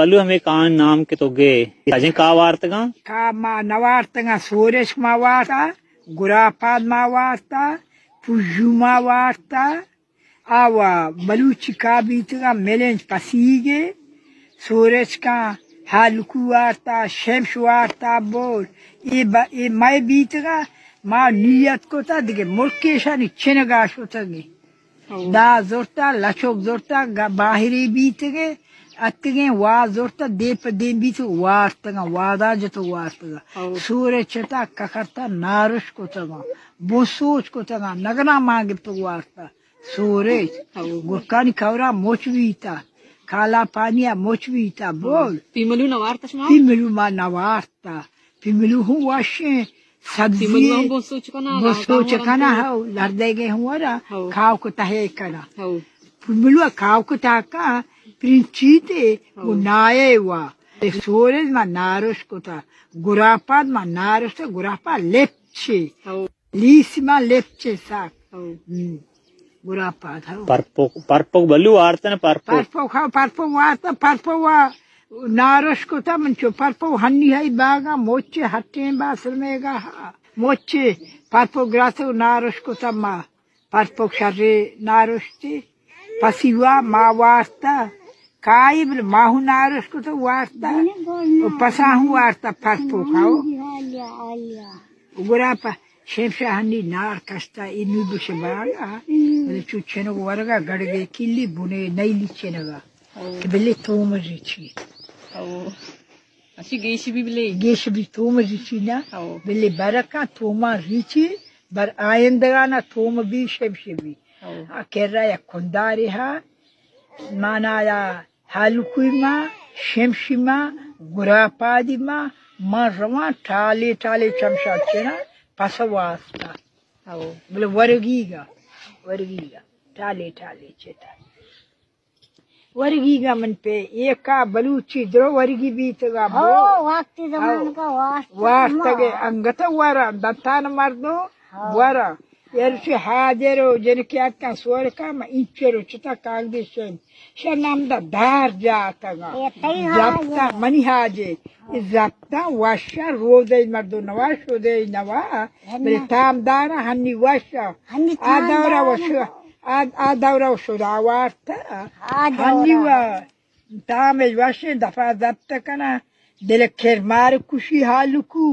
बलू हमें कान नाम के तो गे अजय का वार्तगा का मा नवार्तगा सोरेश मा वार्ता गुरापाद मा वार्ता पुजू मा वार्ता आवा बलूची का बीतगा मेलेंज पसीगे सोरेश का हालकू वार्ता शेम्स वार्ता बोल ये मैं बीतगा मा नियत को ता दिगे मुर्केशा निचेनगा शोतगे दा जोरता लचोक जोरता बाहिरी बीतगे अत्तिगे वा जोरता देप दें बीत वार्तगा वादा जतो वार्तगा सूर्य चता ककरता नारुष को तगा बोसोच को तगा नगना मांगे तो वार्ता सूर्य गुरकानी कवरा मोचवीता काला पानिया मोचवीता बोल पिमलू नवार्ता पिमलू मा नवार्ता पिमलू हूँ वाशे सब्जी बोसोच कना हो लर्देगे हुआ खाओ को तहे कना पिमलू खाओ को ताका प्रिंचीते वो नाये वा सोरेज मा नारुष को था गुरापाद मा नारुष तो गुरापा लेप्चे लीस मा लेप्चे साक गुरापाद हो परपो बलू वार्ता परपो खाओ परपो वार्ता परपो वा नारुष को था मंचो परपो हन्नी है बागा मोचे हट्टे बासर में गा मोचे परपो ग्रासो नारुष को था मा परपो शरे नारुष थे पसीवा मा वार्ता काई बल माहू नारुष को तो वार्ता पसाहू वार्ता परपो खाओ गुरापा शेमशा हन्नी नार कस्ता इन्नु बुशबागा बले चुचेनो वरगा गड़गे किल्ली बुने नई लिचेनगा के बले तोम रिची अशी गेशी भी बले गेश भी तोम रिची ना बले बरका तोमा रिची बर आयंदगा ना तोम भी शेमशे भी केरा या खुंदारी हा मानाया हालुकुमा शेमशिमा गुरापादिमा मा रवा टाले टाले चमशा चेना पसवास्ता बोले वर्गीगा टाले टाले चेता वर्गीगा मन पे एका बलूची द्रो वर्गी बीतगा वास्तगे अंगत वरा दत्तान मर्दो वरा यर्षि हाजेरो जन क्या का स्वर का म इंचरो चता कागदे शनाम दा धार जातगा जाप्ता मनी हाजे जाप्ता वाशा रोदे मर्दो नवा शोदे नवा बे ताम दाना हन्नी वाशा आदावरा वशा आदावरा वशा वार्ता हन्नी वा ताम वाशे दफा जाप्ता कना दिल खेर मार खुशी हालुकू